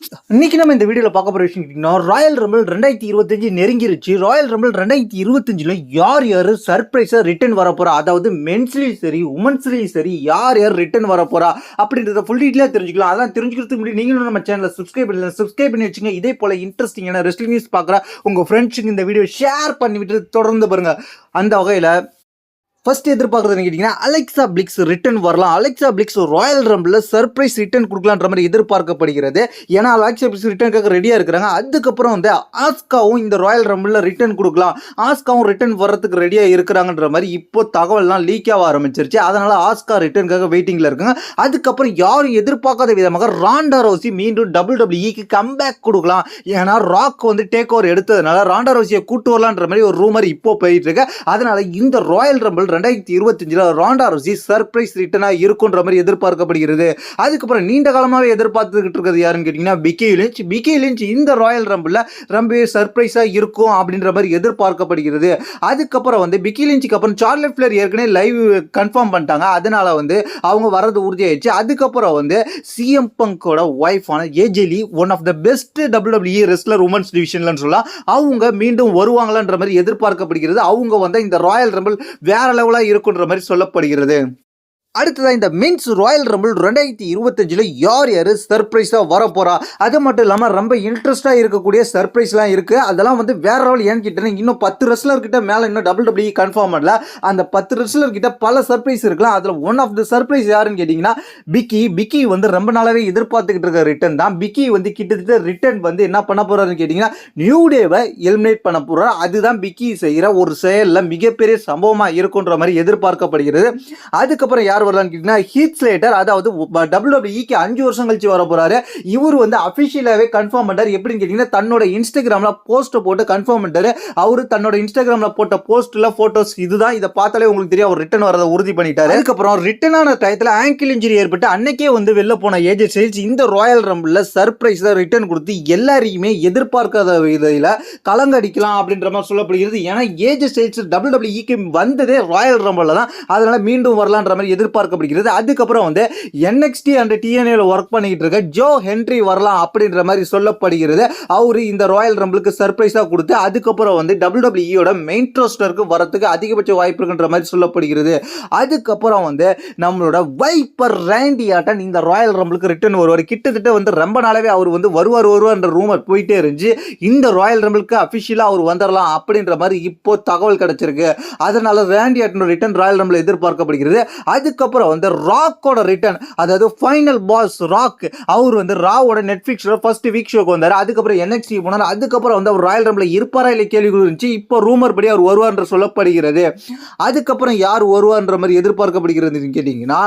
இன்னைக்கு நம்ம இந்த வீடியோவில் பார்க்க போகிற விஷயம் கேட்டிங்கன்னா ராயல் ரம்பிள் 2025 நெருங்கிருச்சு. ராயல் ரம்பிள் 2025 யார் யார் சர்ப்ரைஸாக ரிட்டர்ன் வர போகிறா, அதாவது மென்ஸ்லேயும் சரி உமன்ஸ்லேயும் சரி யார் யார் ரிட்டர்ன் வர போகிறா அப்படின்றத ஃபுல் டீட்டெயிலாக தெரிஞ்சுக்கலாம். அதான் தெரிஞ்சுக்கிறதுக்கு முன்னாடி நீங்களும் நம்ம சேனலை சப்ஸ்கிரைப் பண்ணி வச்சுங்க. இதே போல் இன்ட்ரெஸ்டிங்கான ரெஸ்லிங் நியூஸ் பார்க்குற உங்கள் ஃப்ரெண்ட்ஸுக்கு இந்த வீடியோ ஷேர் பண்ணிவிட்டு தொடர்ந்து பாருங்கள். அந்த வகையில் ஃபர்ஸ்ட் எதிர்பார்க்குறது கேட்டிங்கன்னா அலெக்சா பிளிக்ஸ் ரிட்டர்ன் வரலாம். அலெக்சா பிளிக்ஸ் ராயல் ரம்பிளில் சர்ப்ரைஸ் ரிட்டர்ன் கொடுக்கலான்ற மாதிரி எதிர்பார்க்கப்படுகிறது. ஏன்னா அலெக்சா பிளிக்ஸ் ரிட்டர்னுக்காக ரெடியாக இருக்கிறாங்க. அதுக்கப்புறம் வந்து ஆஸ்காவும் இந்த ராயல் ரம்பிளில் ரிட்டர்ன் கொடுக்கலாம், ஆஸ்காவும் ரிட்டர்ன் வர்றதுக்கு ரெடியாக இருக்கிறாங்கன்ற மாதிரி இப்போ தகவல்லாம் லீக் ஆக ஆரம்பிச்சிருச்சு. அதனால் ஆஸ்கா ரிட்டர்னுக்காக வெயிட்டிங்கில் இருக்காங்க. அதுக்கப்புறம் யாரும் எதிர்பார்க்காத விதமாக ராண்டா ரவுசி மீண்டும் WWE கம்பேக் கொடுக்கலாம். ஏன்னா ராக் வந்து டேக் ஓவர் எடுத்ததுனால ராண்டா ரவுசியை கூட்டு வரலான்ற மாதிரி ஒரு ரூமர் இப்போ போயிட்டு இருக்கு. அதனால இந்த ராயல் ரம்பிள் 2025 ராண்டா ரவுசி சர்ப்ரைஸ் ரிட்டர்னா இருக்குன்ற மாதிரி எதிர்பார்க்கப்படுகிறது. அதுக்கப்புறம் நீண்ட காலமாகவே எதிர்பார்த்துக்கிட்டு இருக்கிறது யாருன்னு கேட்டிங்கன்னா பிக்கி லிஞ்ச் இந்த ராயல் ரம்பிளில் ரொம்ப சர்ப்ரைஸாக இருக்கும் அப்படின்ற மாதிரி எதிர்பார்க்கப்படுகிறது. அதுக்கப்புறம் வந்து பிக்கி லிஞ்சுக்கு அப்புறம் சார்லட் ஃப்ளேர் ஏற்கனவே லைவ் கன்ஃபார்ம் பண்ணிட்டாங்க. அதனால வந்து அவங்க வர்றது உறுதியாயிடுச்சு. அதுக்கப்புறம் வந்து சிஎம் பங்கோட ஒய்ஃபான AJ Lee one of the best WWE wrestler women's டிவிஷன்லன்னு சொல்லலாம். அவங்க மீண்டும் வருவாங்களான்ற மாதிரி எதிர்பார்க்கப்படுகிறது. அவங்க வந்து இந்த ராயல் ரம்பிள் வேற லெவலா இருக்குன்ற மாதிரி சொல்லப்படுகிறது. அடுத்ததான் இந்த மென்ஸ் ராயல் ரம்பிள் 2025 யார் யார் சர்ப்ரைஸாக வர போகிறா, அது மட்டும் இல்லாமல் ரொம்ப இன்ட்ரெஸ்டாக இருக்கக்கூடிய சர்ப்ரைஸ்லாம் இருக்குது. அதெல்லாம் வந்து வேற லெவல். ஏன்னு கேட்டீங்கன்னா இன்னும் 10 ரெஸ்லர்கிட்ட மேலே இன்னும் WWE கன்ஃபார்ம் பண்ணல. அந்த 10 ரெஸ்லர்கிட்ட பல சர்ப்ரைஸ் இருக்கலாம். அதில் ஒன் ஆஃப் த சர்ப்ரைஸ் யாருன்னு கேட்டிங்கன்னா பிக்கி வந்து ரொம்ப நாளாகவே எதிர்பார்த்துக்கிட்டு இருக்க ரிட்டர்ன் தான். பிக்கி வந்து கிட்டத்தட்ட ரிட்டர்ன் வந்து என்ன பண்ண போகிறாருன்னு கேட்டிங்கன்னா நியூ டேவை எலிமினேட் பண்ண போகிறார். அதுதான் பிக்கி செய்கிற ஒரு செயலில் மிகப்பெரிய சம்பவமாக இருக்குன்ற மாதிரி எதிர்பார்க்கப்படுகிறது. அதுக்கப்புறம் யார் வரலான்னு கேட்டீங்கன்னா ஹீத் ஸ்லேட்டர், அதாவது WWEக்கு 5 வருஷம் கழிச்சு வர போறாரு. இவர் வந்து அபிஷியலாவே கன்ஃபார்ம் பண்ணாரு. எப்படின்னு கேட்டீங்கன்னா தன்னோட இன்ஸ்டாகிராம்ல போஸ்ட் போட்டு கன்ஃபார்ம் பண்ணிட்டாரு. அவரு தன்னோட இன்ஸ்டாகிராம்ல போட்ட போஸ்ட்ல போட்டோஸ் இதுதான், இதை பார்த்தாலே உங்களுக்கு தெரியும் அவர் ரிட்டர்ன் வரதை உறுதி பண்ணிட்டாரு. அதுக்கப்புறம் ரிட்டர்ன் ஆன டயத்துல ஆங்கிள் இன்ஜுரி ஏற்பட்டு அன்னைக்கே வந்து வெளில போன ஏஜே ஸ்டைல்ஸ் இந்த ராயல் ரம்பிள்ல சர்ப்ரைஸ் ரிட்டர்ன் கொடுத்து எல்லாரையுமே எதிர்பார்க்காத விதையில கலங்கடிக்கலாம் அப்படின்ற மாதிரி சொல்லப்படுகிறது. ஏன்னா ஏஜே ஸ்டைல்ஸ் WWEக்கு வந்ததே ராயல் ரம்பிள்ல தான். அதனால மீண்டும் வரலான்ற மாதிரி எதிர்பார்க்கப்படுகிறது. அதுக்கப்புறம் வந்து NXT அண்ட் TNA ஒர்க் பண்ணிட்டு இருக்க ஜோ ஹென்ரி வரலாம் அப்படின்ற மாதிரி சொல்லப்படுகிறது. அவரு இந்த ராயல் ரம்பிளுக்கு சர்ப்ரைஸா கொடுத்து அதுக்கப்புறம் வந்து WWEயோட மெயின் ரோஸ்டருக்கு வரதுக்கு அதிகபட்ச வாய்ப்பு இருக்குன்ற மாதிரி சொல்லப்படுகிறது. அதுக்கப்புறம் வந்து நம்மளோட வைப்பர் ரேண்டி ஆட்டன் இந்த ராயல் ரம்பிளுக்கு ரிட்டர்ன் வருவார். கிட்டத்தட்ட வந்து ரொம்ப நாளாவே அவர் வந்து வருவார்ன்ற ரூமர் போயிட்டே இருந்துச்சு. இந்த ராயல் ரம்பிளுக்கு அபிஷியலா அவர் வந்துடலாம் அப்படின்ற மாதிரி இப்போ தகவல் கிடைச்சிருக்கு. அதனால ரேண்டி ஆட்டன் ரிட்டர்ன் ராயல் ரம்பிள் எதிர்பார்க்கப்படுகிறது. அதுக்கப்புறம் வந்து ராக்கோட ரிட்டர்ன், அதாவது ஃபைனல் பாஸ் ராக், அவர் வந்து ராவோட நெட்ஃபிளிக்ஸ்ல ஃபர்ஸ்ட் வீக் ஷோக்கு வந்தார். அதுக்கப்புறம் NXT போனார். அதுக்கப்புறம் வந்து அவர் ராயல் ரம்பிள் இருப்பாரா இல்லை கேள்வி இருந்துச்சு. இப்போ ரூமர் படி அவர் வருவார் சொல்லப்படுகிறது. அதுக்கப்புறம் யார் வருவார்ன்ற மாதிரி எதிர்பார்க்கப்படுகிறது கேட்டீங்கன்னா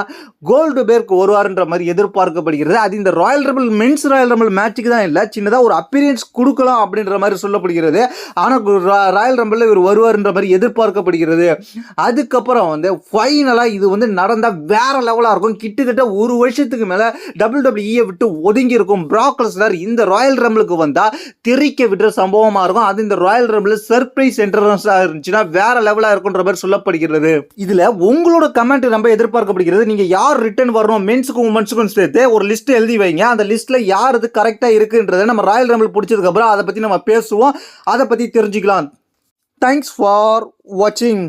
கோல்டு பேர்க் வருவார்ன்ற மாதிரி எதிர்பார்க்கப்படுகிறது. அது இந்த royal rumble men's royal rumble மேட்சுக்கு தான் இல்லை, சின்னதாக ஒரு அப்பியரன்ஸ் கொடுக்கலாம் அப்படின்ற மாதிரி சொல்லப்படுகிறது. ஆனால் ராயல் ரம்பிள் இவர் வருவார்ன்ற மாதிரி எதிர்பார்க்கப்படுகிறது. அதுக்கப்புறம் வந்து ஃபைனலா இது வந்து நடந்தா வேற லெவலா இருக்கும். கிட்டத்தட்ட ஒரு வருஷத்துக்கு மேல WWE விட்டு ஒதுங்கி இருக்கும் பிராக் லெஸ்னர் இந்த ராயல் ரம்பிளுக்கு வந்தா தெரிக்க விடுற சம்பவமா இருக்கும். அது இந்த ராயல் ரம்பிள் சர்ப்ரைஸ் என்ட்ரன்ஸா இருந்துச்சுன்னா வேற லெவலா இருக்கும்ன்ற மாதிரி சொல்லப்படுகிறது. இதுல உங்களோட கமெண்ட் ரொம்ப எதிர்பார்க்கப்படுகிறது. நீங்க யார் ரிட்டர்ன் வரணும் மென்ஸுக்கும் உமன்ஸுக்கும் சேர்த்து ஒரு லிஸ்ட் எழுதி வைங்க. அந்த லிஸ்ட்ல யார் இது கரெக்டா இருக்குன்றதை நம்ம ராயல் ரம்பிள் பிடிச்சதுக்கு அப்புறம் அதை பத்தி நம்ம பேசுவோம், அதை பத்தி தெரிஞ்சுக்கலாம். தேங்க்ஸ் ஃபார் வாட்சிங்.